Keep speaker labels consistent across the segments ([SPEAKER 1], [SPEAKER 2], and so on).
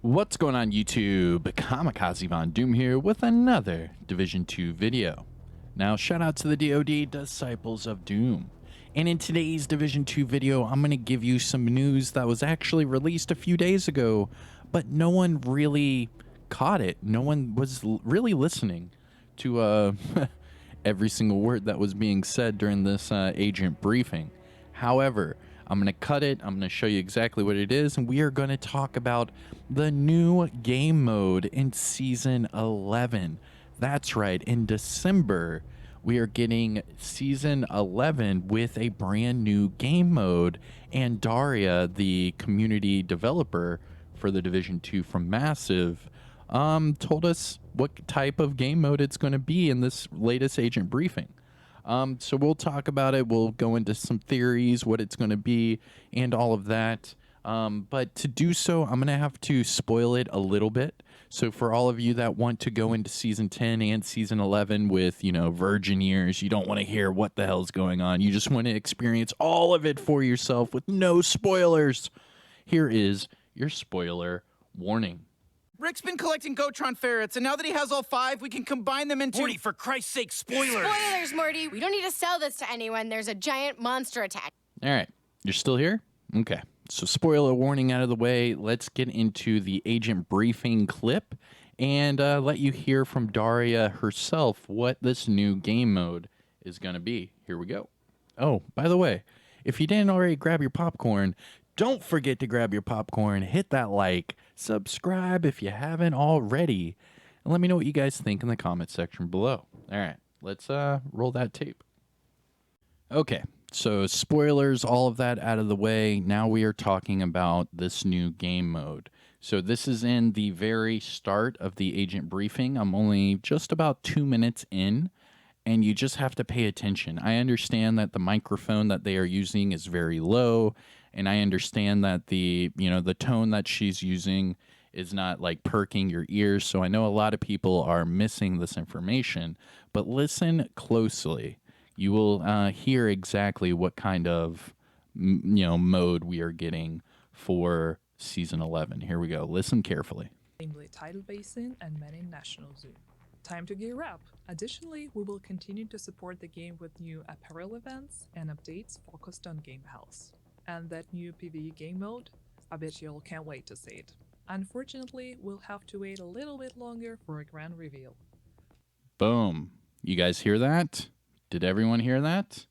[SPEAKER 1] What's going on YouTube? Kamikazevondoom here with another Division 2 video. Now shout out to the DoD Disciples of Doom. And in today's Division 2 video, I'm going to give you some news that was actually released a few days ago, but no one really caught it. No one was really listening to every single word that was being said during this agent briefing. However, I'm going to cut it. I'm going to show you exactly what it is, and we are going to talk about the new game mode in Season 11. That's right. In December, we are getting Season 11 with a brand new game mode, and Daria, the community developer for the Division 2 from Massive, told us what type of game mode it's going to be in this latest agent briefing. So we'll talk about it. We'll go into some theories, what it's going to be, and all of that. But to do so, I'm going to have to spoil it a little bit. So for all of you that want to go into Season 10 and Season 11 with, virgin ears, you don't want to hear what the hell's going on. You just want to experience all of it for yourself with no spoilers. Here is your spoiler warning.
[SPEAKER 2] Rick's been collecting Gotron ferrets, and now that he has all 5, we can combine them into—
[SPEAKER 3] Morty, for Christ's sake, spoilers!
[SPEAKER 4] Spoilers, Morty! We don't need to sell this to anyone. There's a giant monster attack.
[SPEAKER 1] All right. You're still here? Okay. So spoiler warning out of the way. Let's get into the agent briefing clip and let you hear from Daria herself what this new game mode is going to be. Here we go. Oh, by the way, if you didn't already grab your popcorn, don't forget to grab your popcorn, hit that like, subscribe if you haven't already, and let me know what you guys think in the comment section below. All right, let's roll that tape. Okay, so spoilers, all of that out of the way. Now we are talking about this new game mode. So this is in the very start of the agent briefing. I'm only just about 2 minutes in, and you just have to pay attention. I understand that the microphone that they are using is very low, and I understand that the tone that she's using is not like perking your ears. So I know a lot of people are missing this information, but listen closely. You will hear exactly what kind of mode we are getting for Season 11. Here we go. Listen carefully.
[SPEAKER 5] Namely Tidal Basin and Menin National Zoo. Time to gear up. Additionally, we will continue to support the game with new apparel events and updates focused on game health. And that new PvE game mode, I bet you all can't wait to see it. Unfortunately, we'll have to wait a little bit longer for a grand reveal.
[SPEAKER 1] Boom. You guys hear that? Did everyone hear that?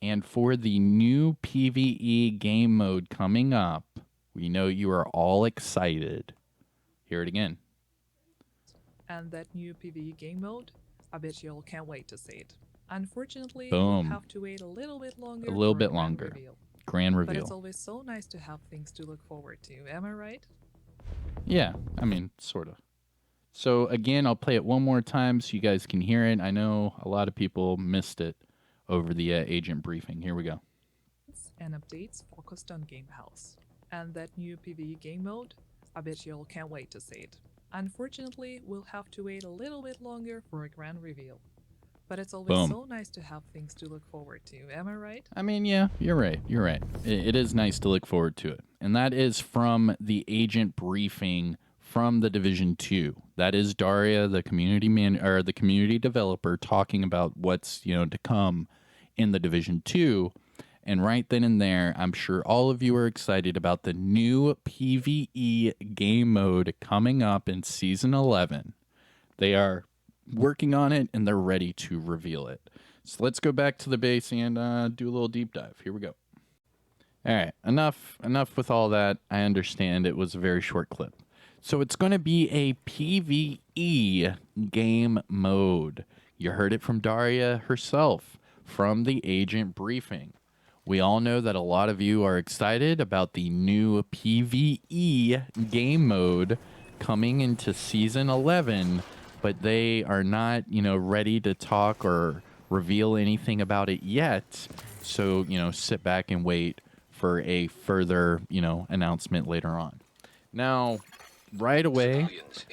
[SPEAKER 1] And for the new PvE game mode coming up, we know you are all excited. Hear it again.
[SPEAKER 5] And that new PvE game mode, I bet you all can't wait to see it. Unfortunately,
[SPEAKER 1] Boom.
[SPEAKER 5] we'll have to wait a little bit longer
[SPEAKER 1] A little
[SPEAKER 5] for
[SPEAKER 1] bit
[SPEAKER 5] a grand
[SPEAKER 1] longer.
[SPEAKER 5] reveal.
[SPEAKER 1] Grand
[SPEAKER 5] But
[SPEAKER 1] reveal.
[SPEAKER 5] it's always so nice to have things to look forward to, am I right?
[SPEAKER 1] Yeah, I mean, sort of. So again, I'll play it one more time so you guys can hear it. I know a lot of people missed it over the agent briefing. Here we go.
[SPEAKER 5] And updates focused on game health. And that new PvE game mode, I bet you all can't wait to see it. Unfortunately, we'll have to wait a little bit longer for a grand reveal. But it's always
[SPEAKER 1] Boom.
[SPEAKER 5] so nice to have things to look forward to, am I right?
[SPEAKER 1] I mean, yeah, you're right. You're right. It is nice to look forward to it. And that is from the agent briefing from the Division 2. That is Daria, the the community developer, talking about what's, to come in the Division 2. And right then and there, I'm sure all of you are excited about the new PvE game mode coming up in Season 11. They are working on it, and they're ready to reveal it. So let's go back to the base and do a little deep dive. Here we go. All right, enough with all that. I understand it was a very short clip. So it's going to be a PvE game mode. You heard it from Daria herself from the agent briefing. We all know that a lot of you are excited about the new PvE game mode coming into Season 11, but they are not, ready to talk or reveal anything about it yet. So, sit back and wait for a further, announcement later on. Now, right away,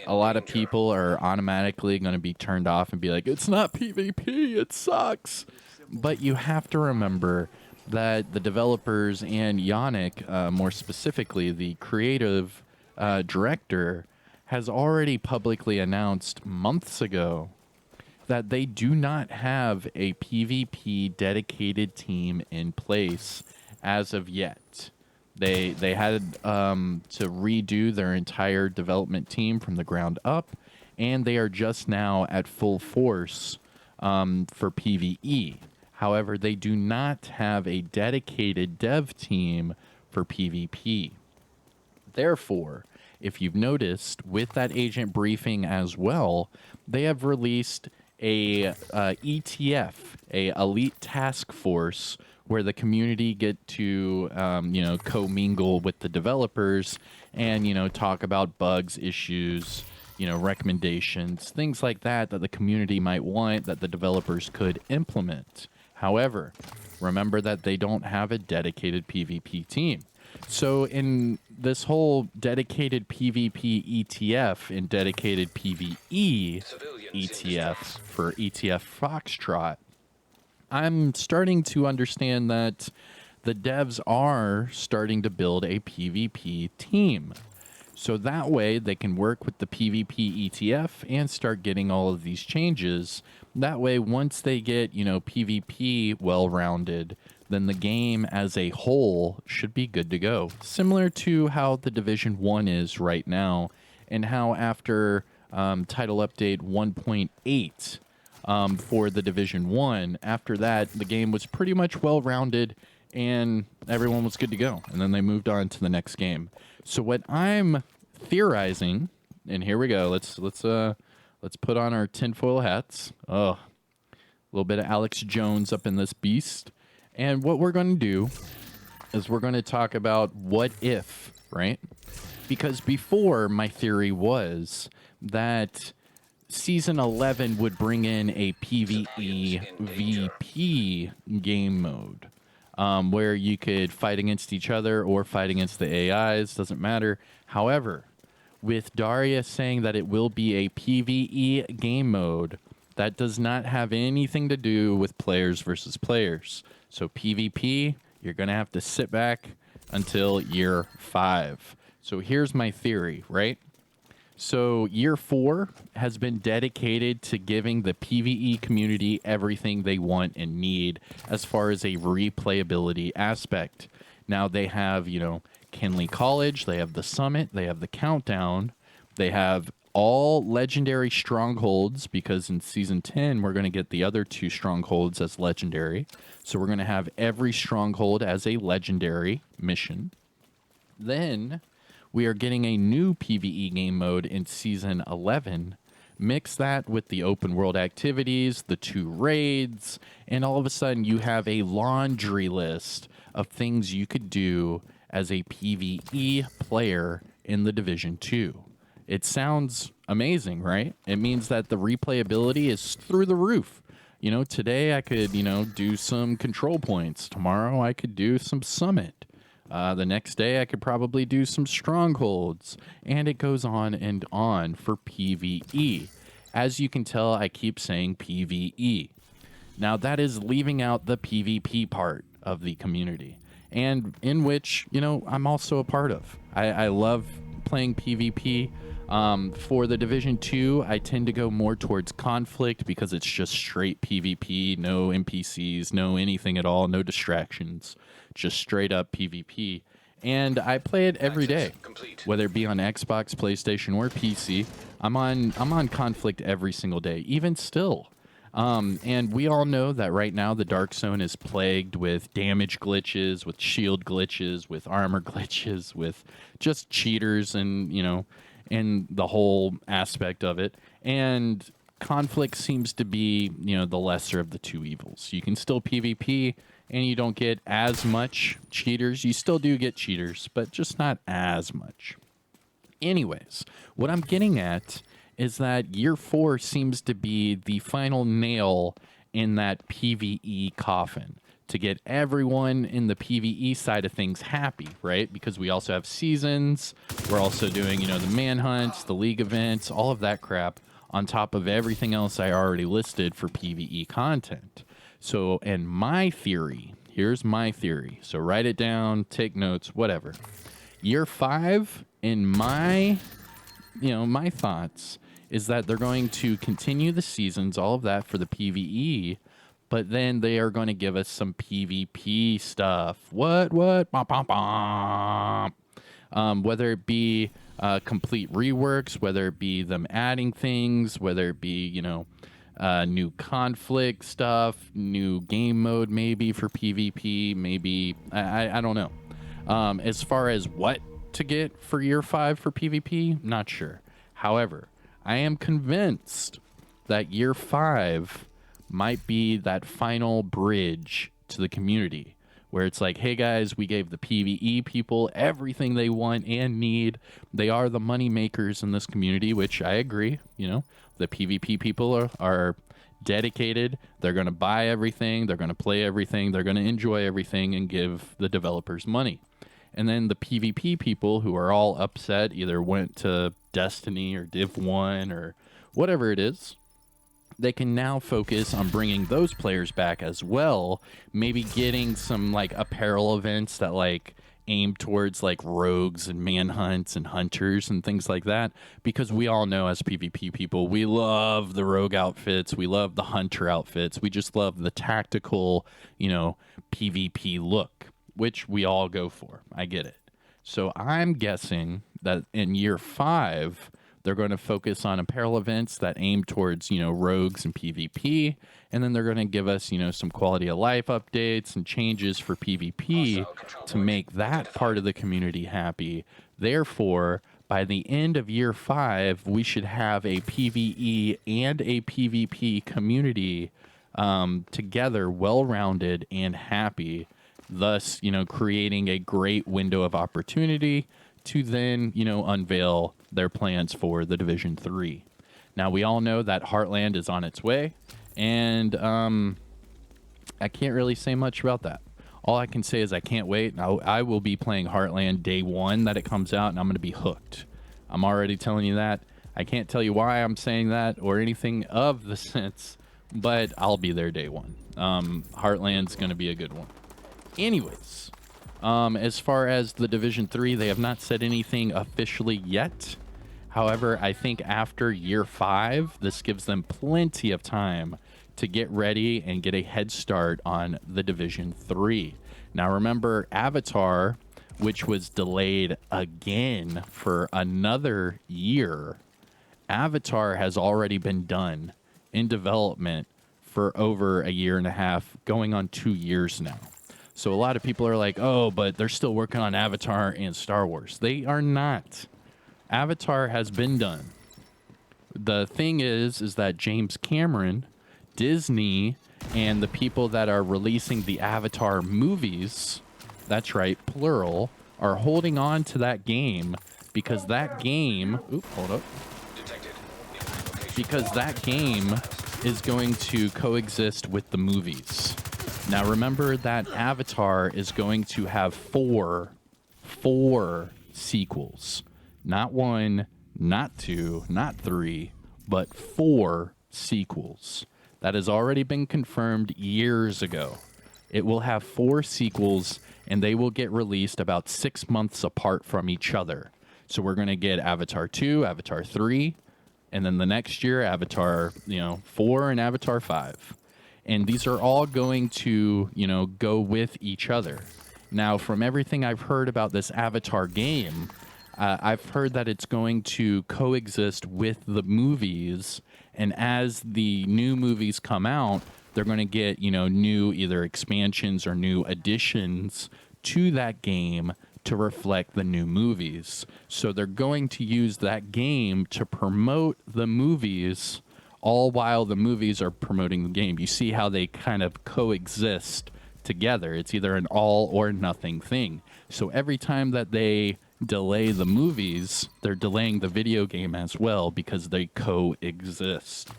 [SPEAKER 1] a lot of people are automatically going to be turned off and be like, it's not PvP, it sucks. But you have to remember that the developers and Yannick, more specifically, the creative director has already publicly announced months ago that they do not have a PvP dedicated team in place as of yet. They had to redo their entire development team from the ground up, and they are just now at full force for PvE. However, they do not have a dedicated dev team for PvP. Therefore, if you've noticed, with that agent briefing as well, they have released a ETF, a elite task force, where the community get to commingle with the developers and talk about bugs, issues, recommendations, things like that that the community might want that the developers could implement. However, remember that they don't have a dedicated PvP team. So in this whole dedicated PvP ETF and dedicated PvE ETF for ETF Foxtrot, I'm starting to understand that the devs are starting to build a PvP team. So that way they can work with the PvP ETF and start getting all of these changes. That way, once they get, PvP well-rounded, then the game as a whole should be good to go. Similar to how the Division 1 is right now, and how after title update 1.8 for the Division 1, after that, the game was pretty much well-rounded and everyone was good to go. And then they moved on to the next game. So what I'm theorizing, and here we go, let's put on our tinfoil hats. Oh, a little bit of Alex Jones up in this beast. And what we're going to do is we're going to talk about what if, right? Because before, my theory was that Season 11 would bring in a PvE VP game mode, where you could fight against each other or fight against the AIs, doesn't matter. However, with Daria saying that it will be a PvE game mode, that does not have anything to do with players versus players. So PvP, you're going to have to sit back until year 5. So here's my theory, right? So year 4 has been dedicated to giving the PvE community everything they want and need as far as a replayability aspect. Now they have, Kinley College, they have the Summit, they have the Countdown, they have all legendary strongholds, because in Season 10, we're going to get the other 2 strongholds as legendary. So we're going to have every stronghold as a legendary mission. Then we are getting a new PvE game mode in Season 11. Mix that with the open world activities, the 2 raids, and all of a sudden you have a laundry list of things you could do as a PvE player in the Division 2. It sounds amazing, right? It means that the replayability is through the roof. Today I could, do some control points. Tomorrow I could do some Summit. The next day I could probably do some strongholds. And it goes on and on for PvE. As you can tell, I keep saying PvE. Now that is leaving out the PvP part of the community, and in which, I'm also a part of. I love playing PvP. For the Division 2, I tend to go more towards Conflict because it's just straight PvP, no NPCs, no anything at all, no distractions, just straight up PvP. And I play it every day, whether it be on Xbox, PlayStation, or PC. I'm on Conflict every single day, even still. And we all know that right now the Dark Zone is plagued with damage glitches, with shield glitches, with armor glitches, with just cheaters and, and the whole aspect of it. And Conflict seems to be, the lesser of the 2 evils. You can still PvP, and you don't get as much cheaters. You still do get cheaters, but just not as much. Anyways, what I'm getting at is that year 4 seems to be the final nail in that PvE coffin to get everyone in the PvE side of things happy, right? Because we also have seasons. We're also doing, the manhunts, the league events, all of that crap on top of everything else I already listed for PvE content. So, and my theory, here's my theory. So write it down, take notes, whatever. Year 5 in my, my thoughts is that they're going to continue the seasons, all of that for the PvE, but then they are going to give us some PvP stuff. What? Bum, bum, bum. Whether it be complete reworks, whether it be them adding things, whether it be, new conflict stuff, new game mode maybe for PvP, maybe, I don't know. As far as what to get for year 5 for PvP, not sure. However, I am convinced that year 5 might be that final bridge to the community where it's like, hey guys, we gave the PvE people everything they want and need. They are the money makers in this community, which I agree. The PvP people are dedicated. They're going to buy everything. They're going to play everything. They're going to enjoy everything and give the developers money. And then the PvP people who are all upset, either went to Destiny or Div 1 or whatever it is, they can now focus on bringing those players back as well, maybe getting some like apparel events that like aim towards like rogues and manhunts and hunters and things like that, because we all know as PvP people, we love the rogue outfits, we love the hunter outfits, we just love the tactical, PvP look, which we all go for. I get it. So I'm guessing that in year 5, they're going to focus on apparel events that aim towards, rogues and PvP. And then they're going to give us, some quality of life updates and changes for PvP to make that part of the community happy. Therefore, by the end of year 5, we should have a PvE and a PvP community together, well-rounded and happy, thus, creating a great window of opportunity to then, unveil their plans for the Division 3. Now, we all know that Heartland is on its way, and I can't really say much about that. All I can say is I can't wait. I will be playing Heartland day 1 that it comes out, and I'm going to be hooked. I'm already telling you that. I can't tell you why I'm saying that or anything of the sense, but I'll be there day 1. Heartland's going to be a good one. Anyways, as far as the Division 3, they have not said anything officially yet. However, I think after year 5, this gives them plenty of time to get ready and get a head start on the Division 3. Now, remember, Avatar, which was delayed again for another year, Avatar has already been done in development for over a year and a half, going on 2 years now. So a lot of people are like, oh, but they're still working on Avatar and Star Wars. They are not. Avatar has been done. The thing is that James Cameron, Disney, and the people that are releasing the Avatar movies, that's right, plural, are holding on to that game because that game... Oop, hold up. Because that game is going to coexist with the movies. Now, remember that Avatar is going to have four sequels. Not 1, not 2, not 3, but 4 sequels. That has already been confirmed years ago. It will have 4 sequels, and they will get released about 6 months apart from each other. So we're going to get Avatar 2, Avatar 3, and then the next year, Avatar 4 and Avatar 5. And these are all going to, go with each other. Now, from everything I've heard about this Avatar game, I've heard that it's going to coexist with the movies. And as the new movies come out, they're going to get, new either expansions or new additions to that game to reflect the new movies. So they're going to use that game to promote the movies, all while the movies are promoting the game. You see how they kind of coexist together. It's either an all or nothing thing. So every time that they delay the movies, they're delaying the video game as well because they coexist.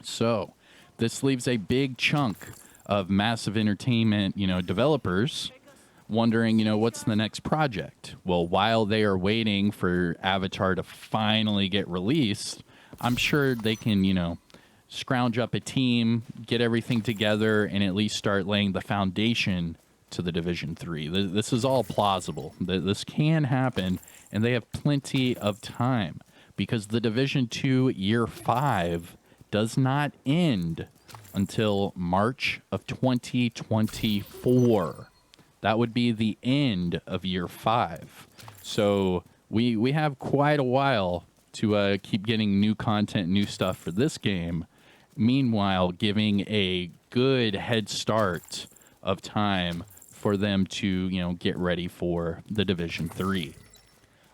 [SPEAKER 1] So this leaves a big chunk of massive entertainment, developers wondering, what's the next project? Well, while they are waiting for Avatar to finally get released, I'm sure they can, scrounge up a team, get everything together, and at least start laying the foundation to the Division 3. This is all plausible. This can happen, and they have plenty of time because the Division 2 Year 5 does not end until March of 2024. That would be the end of Year 5. So we have quite a while to keep getting new content, new stuff for this game. Meanwhile, giving a good head start of time for them to, you know, get ready for the Division 3.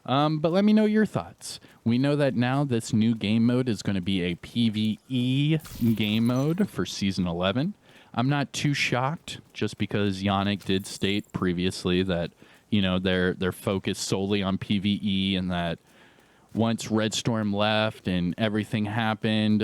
[SPEAKER 1] But let me know your thoughts. We know that now this new game mode is going to be a PvE game mode for Season 11. I'm not too shocked, just because Yannick did state previously that, you know, they're focused solely on PvE, and that once Red Storm left and everything happened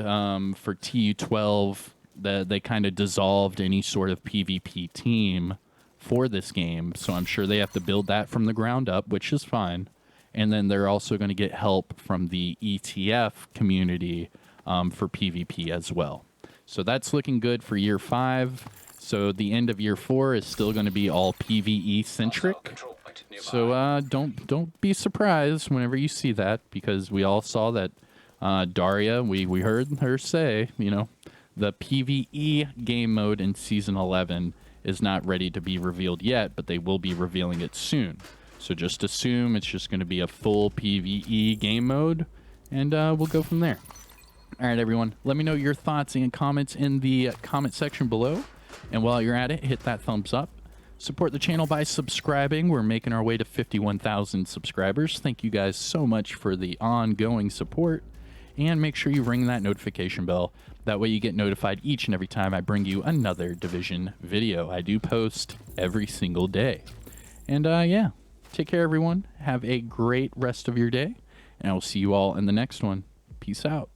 [SPEAKER 1] for TU12, that they kind of dissolved any sort of PvP team for this game. So I'm sure they have to build that from the ground up, which is fine. And then they're also going to get help from the ETF community for PvP as well. So that's looking good for Year 5. So the end of Year 4 is still going to be all PvE centric. So don't be surprised whenever you see that, because we all saw that Daria, we heard her say, you know, the PvE game mode in Season 11 is not ready to be revealed yet, but they will be revealing it soon. So just assume it's just going to be a full PvE game mode, and we'll go from there. All right, everyone, let me know your thoughts and comments in the comment section below. And while you're at it, hit that thumbs up. Support the channel by subscribing. We're making our way to 51,000 subscribers. Thank you guys so much for the ongoing support. And make sure you ring that notification bell. That way you get notified each and every time I bring you another Division video. I do post every single day. And yeah, take care, everyone. Have a great rest of your day. And I will see you all in the next one. Peace out.